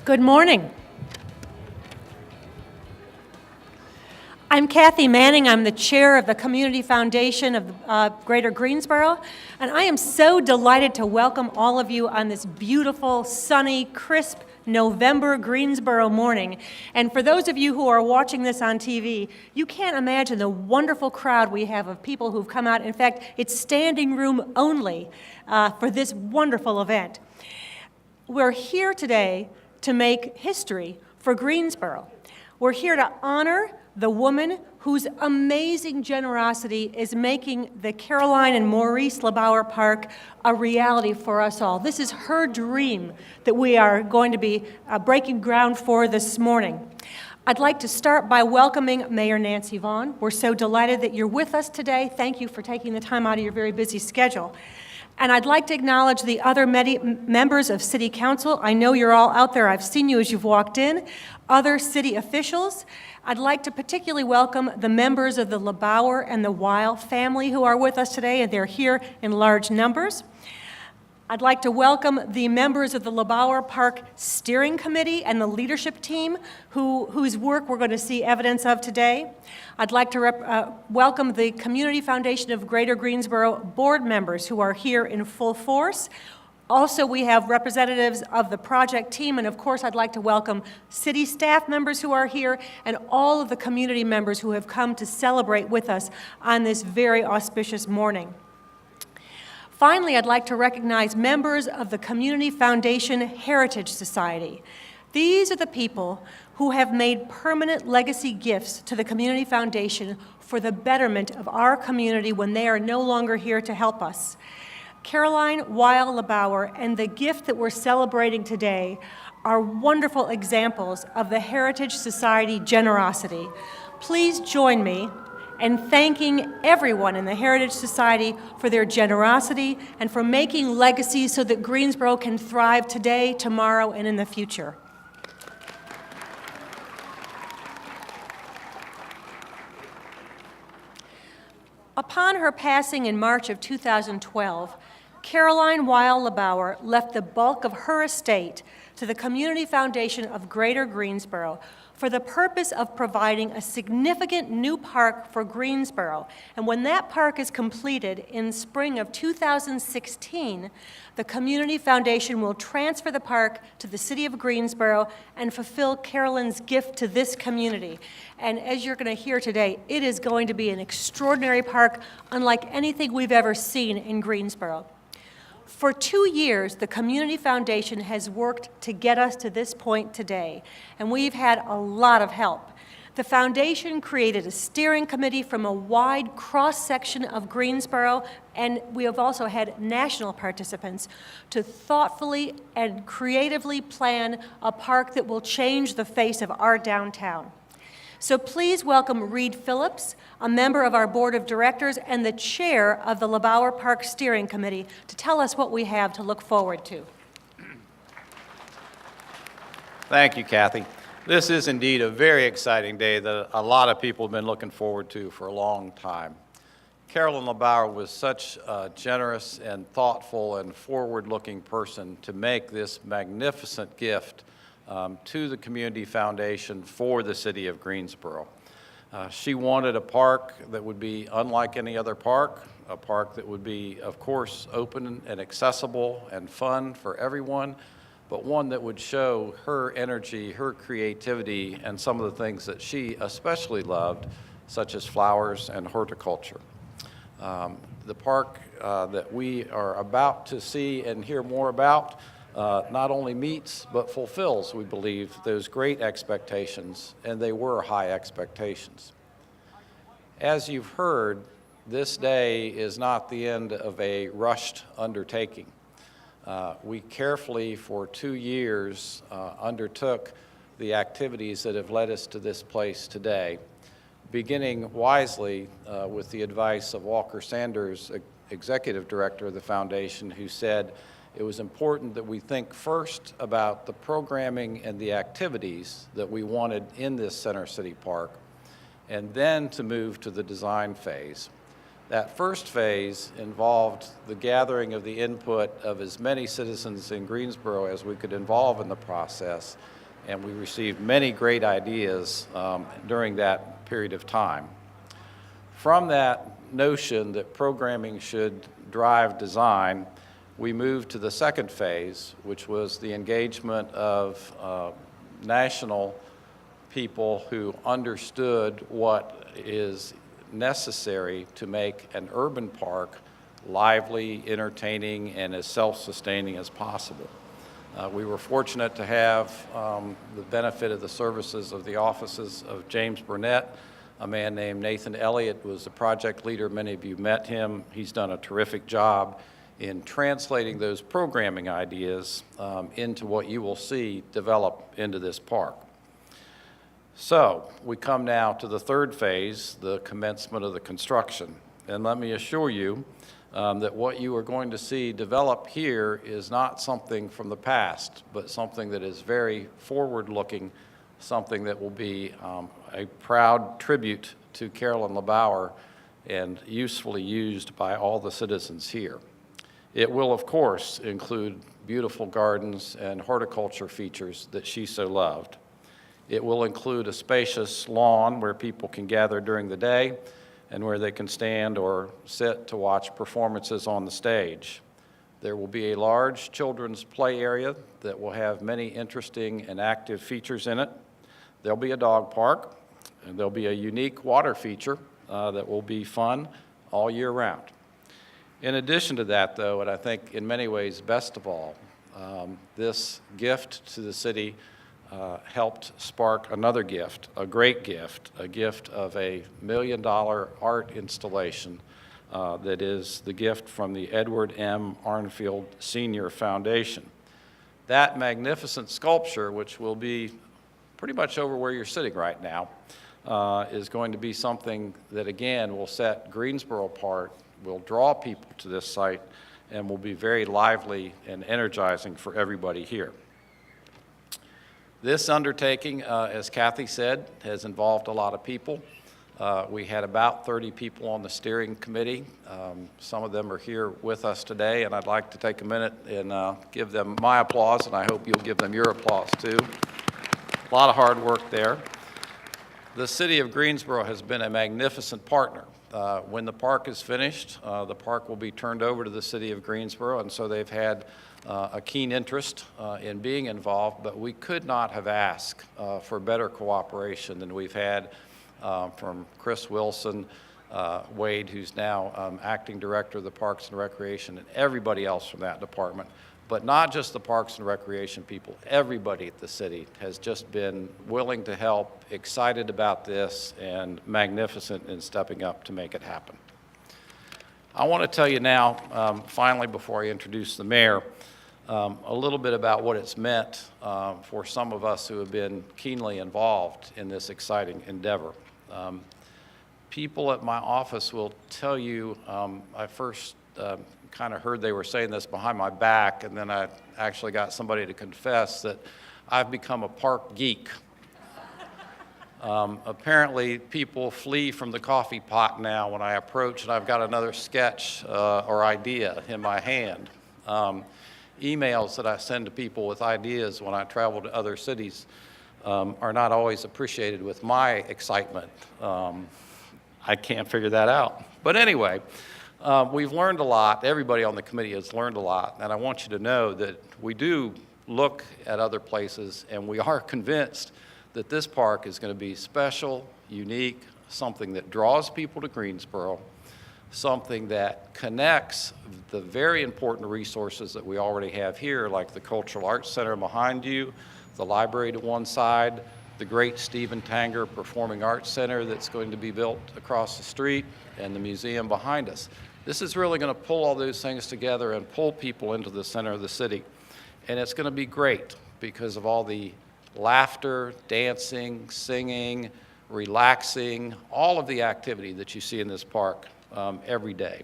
Good morning. I'm Kathy Manning. I'm the chair of the Community Foundation of Greater Greensboro, and I am so delighted to welcome all of you on this beautiful, sunny, crisp November Greensboro morning. And for those of you who are watching this on TV, you can't imagine the wonderful crowd we have of people who've come out. In fact, it's standing room only for this wonderful event. We're here today to make history for Greensboro. We're here to honor the woman whose amazing generosity is making the Caroline and Maurice LeBauer Park a reality for us all. This is her dream that we are going to be breaking ground for this morning. I'd like to start by welcoming Mayor Nancy Vaughn. We're so delighted that you're with us today. Thank you for taking the time out of your very busy schedule. And I'd like to acknowledge the other members of City Council. I know you're all out there. I've seen you as you've walked in. Other city officials. I'd like to particularly welcome the members of the LeBauer and the Weil family who are with us today, and they're here in large numbers. I'd like to welcome the members of the LeBauer Park Steering Committee and the leadership team whose work we're going to see evidence of today. I'd like to welcome the Community Foundation of Greater Greensboro board members who are here in full force. Also, we have representatives of the project team, and of course, I'd like to welcome city staff members who are here and all of the community members who have come to celebrate with us on this very auspicious morning. Finally, I'd like to recognize members of the Community Foundation Heritage Society. These are the people who have made permanent legacy gifts to the Community Foundation for the betterment of our community when they are no longer here to help us. Caroline Weil LeBauer and the gift that we're celebrating today are wonderful examples of the Heritage Society generosity. Please join me in thanking everyone in the Heritage Society for their generosity and for making legacies so that Greensboro can thrive today, tomorrow, and in the future. Upon her passing in March of 2012, Caroline Weil LeBauer left the bulk of her estate to the Community Foundation of Greater Greensboro for the purpose of providing a significant new park for Greensboro. And when that park is completed in spring of 2016, the Community Foundation will transfer the park to the city of Greensboro and fulfill Carolyn's gift to this community. And as you're going to hear today, it is going to be an extraordinary park unlike anything we've ever seen in Greensboro. For 2 years, the Community Foundation has worked to get us to this point today, and we've had a lot of help. The foundation created a steering committee from a wide cross-section of Greensboro, and we have also had national participants to thoughtfully and creatively plan a park that will change the face of our downtown. So please welcome Reed Phillips, a member of our board of directors and the chair of the LeBauer Park Steering Committee, to tell us what we have to look forward to. Thank you, Kathy. This is indeed a very exciting day that a lot of people have been looking forward to for a long time. Carolyn LeBauer was such a generous and thoughtful and forward-looking person to make this magnificent gift to the Community Foundation for the city of Greensboro. She wanted a park that would be unlike any other park, a park that would be, of course, open and accessible and fun for everyone, but one that would show her energy, her creativity, and some of the things that she especially loved, such as flowers and horticulture. The park that we are about to see and hear more about not only meets but fulfills, we believe, those great expectations, and they were high expectations. As you've heard, this day is not the end of a rushed undertaking. We carefully, for 2 years, undertook the activities that have led us to this place today, beginning wisely with the advice of Walker Sanders, executive director of the foundation, who said, it was important that we think first about the programming and the activities that we wanted in this Center City Park, and then to move to the design phase. That first phase involved the gathering of the input of as many citizens in Greensboro as we could involve in the process, and we received many great ideas during that period of time. From that notion that programming should drive design, we moved to the second phase, which was the engagement of national people who understood what is necessary to make an urban park lively, entertaining, and as self-sustaining as possible. We were fortunate to have the benefit of the services of the offices of James Burnett. A man named Nathan Elliott was the project leader. Many of you met him. He's done a terrific job in translating those programming ideas into what you will see develop into this park. So we come now to the third phase, the commencement of the construction. And let me assure you that what you are going to see develop here is not something from the past, but something that is very forward-looking, something that will be a proud tribute to Carolyn LeBauer and usefully used by all the citizens here. It will, of course, include beautiful gardens and horticulture features that she so loved. It will include a spacious lawn where people can gather during the day and where they can stand or sit to watch performances on the stage. There will be a large children's play area that will have many interesting and active features in it. There'll be a dog park, and there'll be a unique water feature that will be fun all year round. In addition to that, though, and I think in many ways best of all, this gift to the city helped spark another gift, a great gift, a gift of a $1 million art installation that is the gift from the Edward M. Arnfield Senior Foundation. That magnificent sculpture, which will be pretty much over where you're sitting right now, is going to be something that, again, will set Greensboro apart, will draw people to this site, and will be very lively and energizing for everybody here. This undertaking, as Kathy said, has involved a lot of people. We had about 30 people on the steering committee. Some of them are here with us today, and I'd like to take a minute and give them my applause, and I hope you'll give them your applause too. A lot of hard work there. The city of Greensboro has been a magnificent partner. When the park is finished, the park will be turned over to the city of Greensboro, and so they've had a keen interest in being involved, but we could not have asked for better cooperation than we've had from Chris Wilson, Wade, who's now acting director of the Parks and Recreation, and everybody else from that department. But not just the Parks and Recreation people, everybody at the city has just been willing to help, excited about this, and magnificent in stepping up to make it happen. I want to tell you now, finally, before I introduce the mayor, a little bit about what it's meant for some of us who have been keenly involved in this exciting endeavor. People at my office will tell you, I first kind of heard they were saying this behind my back, and then I actually got somebody to confess that I've become a park geek. Apparently, people flee from the coffee pot now when I approach and I've got another sketch or idea in my hand. Emails that I send to people with ideas when I travel to other cities are not always appreciated with my excitement. I can't figure that out. But anyway, we've learned a lot. Everybody on the committee has learned a lot, and I want you to know that we do look at other places, and we are convinced that this park is going to be special, unique, something that draws people to Greensboro, something that connects the very important resources that we already have here, like the Cultural Arts Center behind you, the library to one side, the great Stephen Tanger Performing Arts Center that's going to be built across the street, and the museum behind us. This is really going to pull all those things together and pull people into the center of the city. And it's going to be great because of all the laughter, dancing, singing, relaxing, all of the activity that you see in this park every day.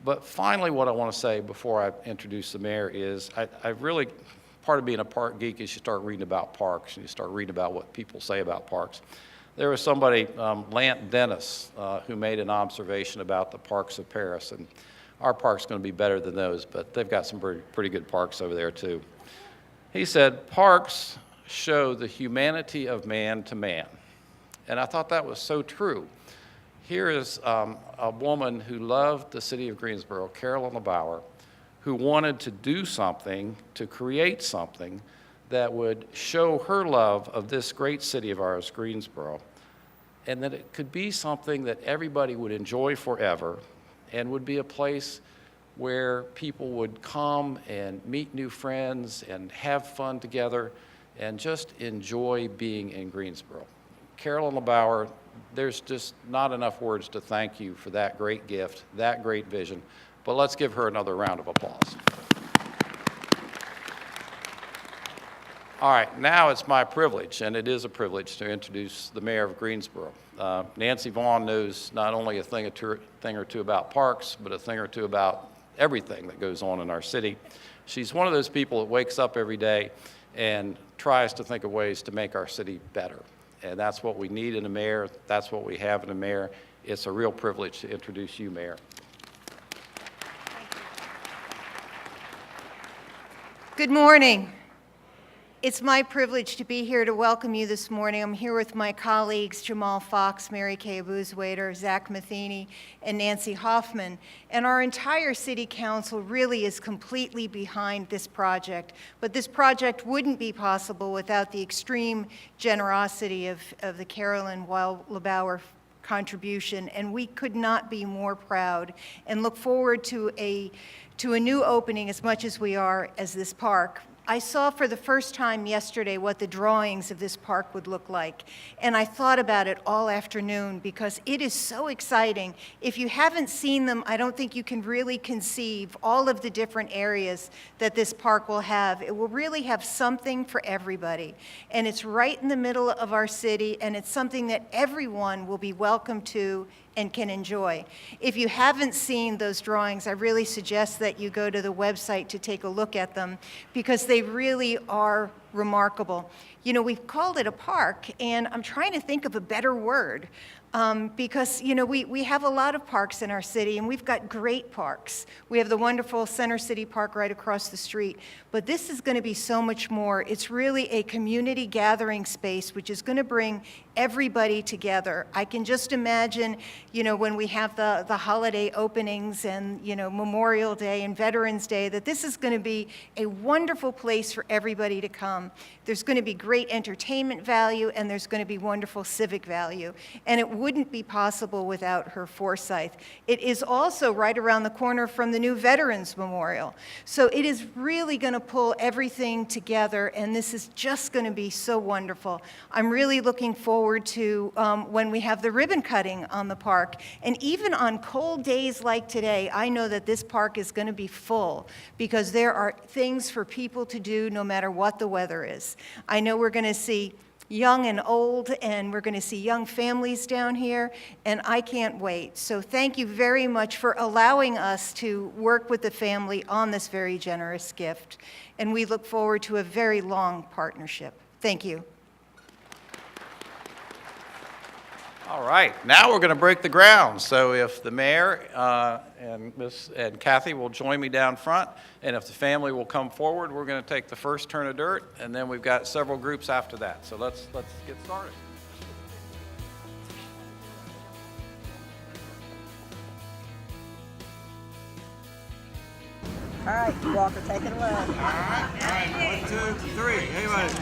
But finally, what I want to say before I introduce the mayor is I really, part of being a park geek is you start reading about parks and you start reading about what people say about parks. There was somebody, Lant Dennis, who made an observation about the parks of Paris, and our park's going to be better than those, but they've got some pretty good parks over there too. He said, "Parks show the humanity of man to man." And I thought that was so true. Here is a woman who loved the city of Greensboro, Carolyn LeBauer, who wanted to do something, to create something that would show her love of this great city of ours, Greensboro, and that it could be something that everybody would enjoy forever and would be a place where people would come and meet new friends and have fun together and just enjoy being in Greensboro. Carolyn LeBauer, there's just not enough words to thank you for that great gift, that great vision, but let's give her another round of applause. All right, now it's my privilege, and it is a privilege, to introduce the mayor of Greensboro. Nancy Vaughn knows not only a thing or two about parks, but a thing or two about everything that goes on in our city. She's one of those people that wakes up every day and tries to think of ways to make our city better. And that's what we need in a mayor. That's what we have in a mayor. It's a real privilege to introduce you, Mayor. Good morning. It's my privilege to be here to welcome you this morning. I'm here with my colleagues, Jamal Fox, Mary Kay Abuzwaiter, Zach Matheny, and Nancy Hoffman. And our entire city council really is completely behind this project. But this project wouldn't be possible without the extreme generosity of the Carolyn LeBauer contribution, and we could not be more proud and look forward to a new opening as much as we are as this park. I saw for the first time yesterday what the drawings of this park would look like, and I thought about it all afternoon because it is so exciting. If you haven't seen them, I don't think you can really conceive all of the different areas that this park will have. It will really have something for everybody, and it's right in the middle of our city, and it's something that everyone will be welcome to and can enjoy. If you haven't seen those drawings, I really suggest that you go to the website to take a look at them because they really are remarkable. You know, we've called it a park, and I'm trying to think of a better word because, you know, we have a lot of parks in our city, and we've got great parks. We have the wonderful Center City Park right across the street, but this is going to be so much more. It's really a community gathering space, which is going to bring everybody together. I can just imagine, you know, when we have the holiday openings and, you know, Memorial Day and Veterans Day, that this is going to be a wonderful place for everybody to come. There's going to be great entertainment value, and there's going to be wonderful civic value. And it wouldn't be possible without her foresight. It is also right around the corner from the new Veterans Memorial. So it is really going to pull everything together, and this is just going to be so wonderful. I'm really looking forward to when we have the ribbon cutting on the park. And even on cold days like today, I know that this park is going to be full because there are things for people to do no matter what the weather is. I know we're going to see young and old, and we're going to see young families down here, and I can't wait. So thank you very much for allowing us to work with the family on this very generous gift, and we look forward to a very long partnership. Thank you. All right, now we're going to break the ground. So if the mayor and Kathy will join me down front, and if the family will come forward, we're going to take the first turn of dirt, and then we've got several groups after that. So let's get started. All right, Walker, take it away. All right. 1, 2, 3. Anybody?